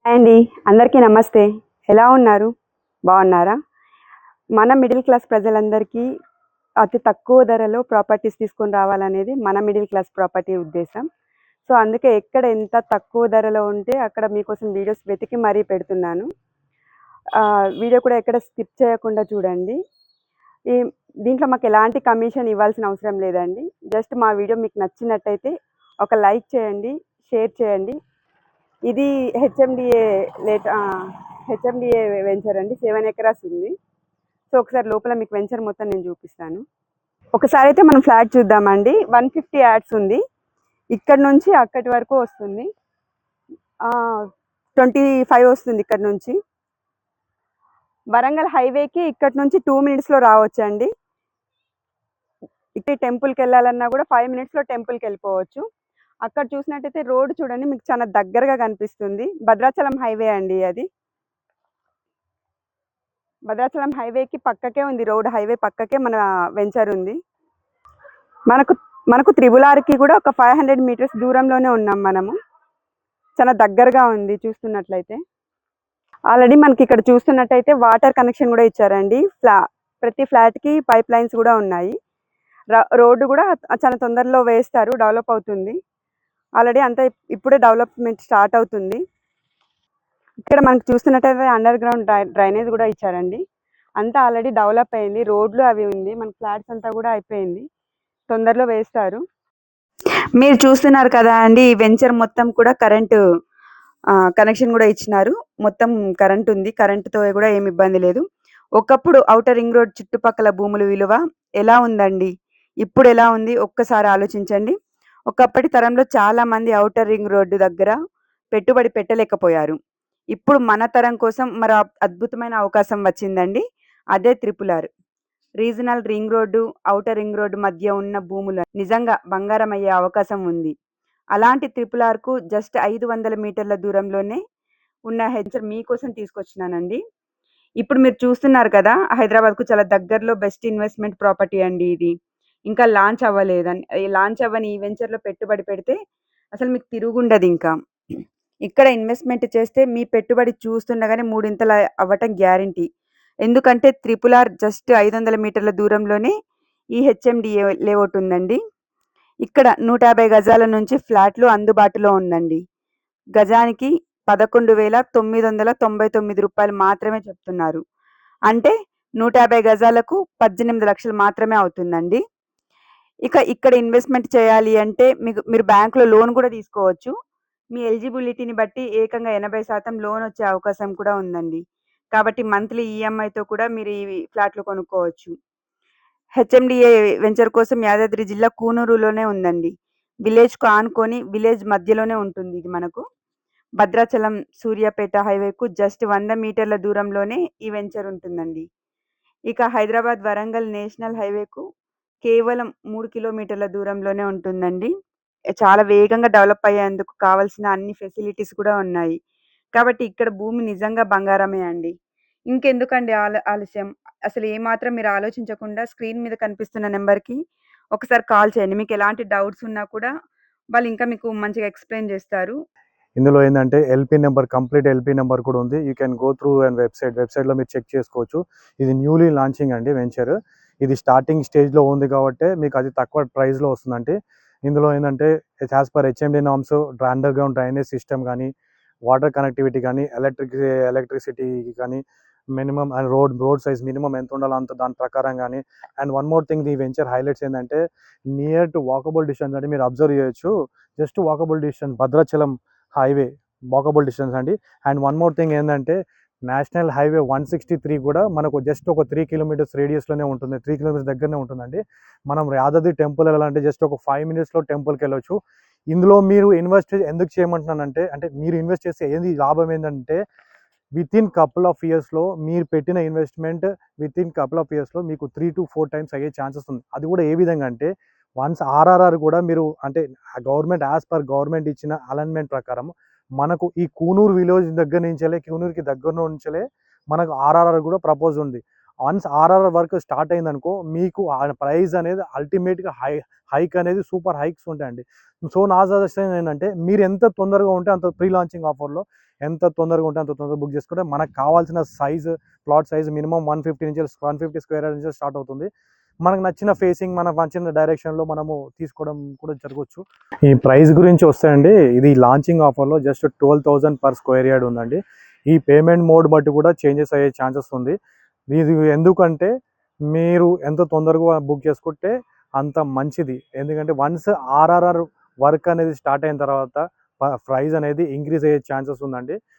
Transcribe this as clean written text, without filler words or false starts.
Hi అండి. అందరికీ నమస్తే. ఎలా ఉన్నారు? బాగున్నారా? మన మిడిల్ క్లాస్ ప్రజలందరికీ అతి తక్కువ ధరలో ప్రాపర్టీస్ తీసుకొని రావాలనేది మన మిడిల్ క్లాస్ ప్రాపర్టీ ఉద్దేశం. సో, అందుకే ఎక్కడ ఎంత తక్కువ ధరలో ఉంటే అక్కడ మీకోసం వీడియోస్ వెతికి మరీ పెడుతున్నాను. వీడియో కూడా ఎక్కడ స్కిప్ చేయకుండా చూడండి. ఈ దీంట్లో మాకు ఎలాంటి కమిషన్ ఇవ్వాల్సిన అవసరం లేదండి. జస్ట్ మా వీడియో మీకు నచ్చినట్టయితే ఒక లైక్ చేయండి, షేర్ చేయండి. ఇది హెచ్ఎండిఏ హెచ్ఎండిఏ వెంచర్ అండి. 7 ఎకరాస్ ఉంది. సో ఒకసారి లోపల మీకు వెంచర్ మొత్తం నేను చూపిస్తాను. ఒకసారి అయితే మనం ఫ్లాట్ చూద్దామండి. 150 యాడ్స్ ఉంది. ఇక్కడ నుంచి అక్కడి వరకు వస్తుంది. 25 వస్తుంది ఇక్కడ నుంచి. వరంగల్ హైవేకి ఇక్కడ నుంచి 2 మినిట్స్లో రావచ్చండి. ఇక్కడ టెంపుల్కి వెళ్ళాలన్నా కూడా 5 మినిట్స్లో టెంపుల్కి వెళ్ళిపోవచ్చు. అక్కడ చూసినట్టయితే రోడ్ చూడండి, మీకు చాలా దగ్గరగా కనిపిస్తుంది. భద్రాచలం హైవే అండి అది. భద్రాచలం హైవేకి పక్కకే ఉంది, రోడ్ హైవే పక్కకే మన వెంచర్ ఉంది. మనకు మనకు త్రిబులార్కి కూడా ఒక 500 మీటర్స్ దూరంలోనే ఉన్నాం మనము. చాలా దగ్గరగా ఉంది చూస్తున్నట్లయితే. ఆల్రెడీ మనకి ఇక్కడ చూస్తున్నట్టయితే వాటర్ కనెక్షన్ కూడా ఇచ్చారండి. ప్రతి ఫ్లాట్కి పైప్ లైన్స్ కూడా ఉన్నాయి. రోడ్డు కూడా చాలా తొందరలో వేస్తారు, డెవలప్ అవుతుంది. ఆల్రెడీ అంతా ఇప్పుడే డెవలప్మెంట్ స్టార్ట్ అవుతుంది. ఇక్కడ మనకు చూస్తున్నట్టయితే అండర్ గ్రౌండ్ డ్రైనేజ్ కూడా ఇచ్చారండి. అంతా ఆల్రెడీ డెవలప్ అయింది, రోడ్లు అవి ఉంది. మన ఫ్లాట్స్ అంతా కూడా అయిపోయింది, తొందరలో వేస్తారు. మీరు చూస్తున్నారు కదా అండి, ఈ వెంచర్ మొత్తం కూడా కరెంటు కనెక్షన్ కూడా ఇచ్చినారు. మొత్తం కరెంట్ ఉంది, కరెంటుతో కూడా ఏమి ఇబ్బంది లేదు. ఒకప్పుడు ఔటర్ రింగ్ రోడ్ చుట్టుపక్కల భూముల విలువ ఎలా ఉందండి, ఇప్పుడు ఎలా ఉంది ఒక్కసారి ఆలోచించండి. ఒకప్పటి తరంలో చాలా మంది ఔటర్ రింగ్ రోడ్డు దగ్గర పెట్టుబడి పెట్టలేకపోయారు. ఇప్పుడు మన తరం కోసం మరో అద్భుతమైన అవకాశం వచ్చిందండి. అదే triple R. Regional ring road, outer ring road మధ్య ఉన్న భూములు నిజంగా బంగారం అయ్యే అవకాశం ఉంది. అలాంటి త్రిపుల్ ఆర్కు జస్ట్ 500 మీటర్ల దూరంలోనే ఉన్న హెచ్చర్ మీకోసం తీసుకొచ్చినానండి. ఇప్పుడు మీరు చూస్తున్నారు కదా, హైదరాబాద్కు చాలా దగ్గరలో బెస్ట్ ఇన్వెస్ట్మెంట్ ప్రాపర్టీ అండి ఇది. ఇంకా లాంచ్ అవ్వలేదని, లాంచ్ అవ్వని ఈ వెంచర్లో పెట్టుబడి పెడితే అసలు మీకు తిరుగుండదు. ఇంకా ఇక్కడ ఇన్వెస్ట్మెంట్ చేస్తే మీ పెట్టుబడి చూస్తుండగానే మూడింతలు అవ్వటం గ్యారంటీ. ఎందుకంటే త్రిపుల్ ఆర్ జస్ట్ 500 మీటర్ల దూరంలోనే ఈ హెచ్ఎండిఏ లేఅవుట్ ఉందండి. ఇక్కడ 150 గజాల నుంచి ఫ్లాట్లు అందుబాటులో ఉందండి. గజానికి 11,999 రూపాయలు మాత్రమే చెప్తున్నారు. అంటే 150 గజాలకు 18 లక్షలు మాత్రమే అవుతుందండి. ఇక ఇక్కడ ఇన్వెస్ట్మెంట్ చేయాలి అంటే మీరు బ్యాంకులో లోన్ కూడా తీసుకోవచ్చు. మీ ఎలిజిబిలిటీని బట్టి ఏకంగా 80% లోన్ వచ్చే అవకాశం కూడా ఉందండి. కాబట్టి మంత్లీ ఈఎంఐతో కూడా మీరు ఈ ఫ్లాట్లు కొనుక్కోవచ్చు. హెచ్ఎండిఏ వెంచర్ కోసం యాదాద్రి జిల్లా కూనూరులోనే ఉందండి. విలేజ్కు ఆనుకొని విలేజ్ మధ్యలోనే ఉంటుంది ఇది మనకు. భద్రాచలం సూర్యాపేట హైవేకు జస్ట్ 100 మీటర్ల దూరంలోనే ఈ వెంచర్ ఉంటుందండి. ఇక హైదరాబాద్ వరంగల్ నేషనల్ హైవేకు కేవలం 3 కిలోమీటర్ల దూరంలోనే ఉంటుందండి. చాలా వేగంగా డెవలప్ అయ్యేందుకు కావాల్సిన అన్ని ఫెసిలిటీస్ కూడా ఉన్నాయి. కాబట్టి ఇక్కడ భూమి నిజంగా బంగారమే అండి. ఇంకెందుకండి ఆలస్యం, అసలు ఏమాత్రం మీరు ఆలోచించకుండా స్క్రీన్ మీద కనిపిస్తున్న నెంబర్కి ఒకసారి కాల్ చేయండి. మీకు ఎలాంటి డౌట్స్ ఉన్నా కూడా వాళ్ళు ఇంకా మీకు మంచిగా ఎక్స్ప్లెయిన్ చేస్తారు. ఇందులో ఏంటంటే LP number, complete LP number కూడా ఉంది. You can go through and వెబ్సైట్లో మీరు చెక్ చేసుకోవచ్చు. ఇది న్యూలీ లాంచింగ్ అండి వెంచర్. ఇది స్టార్టింగ్ స్టేజ్లో ఉంది కాబట్టి మీకు అది తక్కువ ప్రైస్లో వస్తుందండి. ఇందులో ఏంటంటే as per HMD norms under ground drainage system కానీ, వాటర్ కనెక్టివిటీ కానీ, ఎలక్ట్రిసిటీ కానీ, మినిమం రోడ్ సైజ్ మినిమం ఎంత ఉండాలో అంత దాని ప్రకారం కానీ. అండ్ వన్ మోర్ థింగ్, ఈ వెంచర్ హైలైట్స్ ఏంటంటే నియర్ టు వాకబుల్ డిస్టెన్స్ అంటే మీరు అబ్జర్వ్ చేయొచ్చు. Just walkable distance Bhadrachalam highway walkable distance అండి. అండ్ వన్ మోర్ థింగ్ ఏంటంటే నేషనల్ హైవే 163 కూడా మనకు జస్ట్ ఒక 3 కిలోమీటర్స్ రేడియస్లోనే ఉంటుంది, 3 కిలోమీటర్స్ దగ్గరనే ఉంటుందండి. మనం యాదాద్రి టెంపుల్ వెళ్ళాలంటే జస్ట్ ఒక 5 మినిట్స్లో టెంపుల్కి వెళ్ళొచ్చు. ఇందులో మీరు ఇన్వెస్ట్ ఎందుకు చేయమంటున్నానంటే, అంటే మీరు ఇన్వెస్ట్ చేస్తే ఏంది లాభం ఏంటంటే విత్ ఇన్ కపుల్ ఆఫ్ ఇయర్స్లో మీరు పెట్టిన ఇన్వెస్ట్మెంట్ మీకు 3 to 4 టైమ్స్ అయ్యే ఛాన్సెస్ ఉంది. అది కూడా ఏ విధంగా అంటే వన్స్ ఆర్ఆర్ఆర్ కూడా మీరు అంటే గవర్నమెంట్ యాజ్ పర్ గవర్నమెంట్ ఇచ్చిన అలైన్మెంట్ ప్రకారం మనకు ఈ కూనూరు విలేజ్ దగ్గర నుంచే, కూనూరుకి దగ్గర నుంచే మనకు ఆర్ఆర్ఆర్ కూడా ప్రపోజ్ ఉంది. వన్స్ ఆర్ఆర్ఆర్ వర్క్ స్టార్ట్ అయిందనుకో మీకు ఆ ప్రైస్ అనేది అల్టిమేట్గా హైక్ అనేది సూపర్ హైక్స్ ఉంటాయండి. సో నా సజెషన్ ఏంటంటే మీరు ఎంత తొందరగా ఉంటే అంత ప్రీ లాంచింగ్ ఆఫర్లో ఎంత తొందరగా ఉంటే అంత తొందరగా బుక్ చేసుకుంటే మనకు కావాల్సిన size plot size minimum 150 square yard నుంచి స్టార్ట్ అవుతుంది. మనకు నచ్చిన ఫేసింగ్ మనకు నచ్చిన డైరెక్షన్లో మనము తీసుకోవడం కూడా జరగవచ్చు. ఈ ప్రైస్ గురించి వస్తాయండి, ఇది లాంచింగ్ ఆఫర్లో జస్ట్ 12,000 పర్ స్క్వేర్ యార్డ్ ఉందండి. ఈ పేమెంట్ మోడ్ బట్టి కూడా చేంజెస్ అయ్యే ఛాన్సెస్ ఉంది. ఇది ఎందుకంటే మీరు ఎంత తొందరగా బుక్ చేసుకుంటే అంత మంచిది. ఎందుకంటే వన్స్ ఆర్ఆర్ఆర్ వర్క్ అనేది స్టార్ట్ అయిన తర్వాత ప్రైస్ అనేది ఇంక్రీజ్ అయ్యే ఛాన్సెస్ ఉందండి.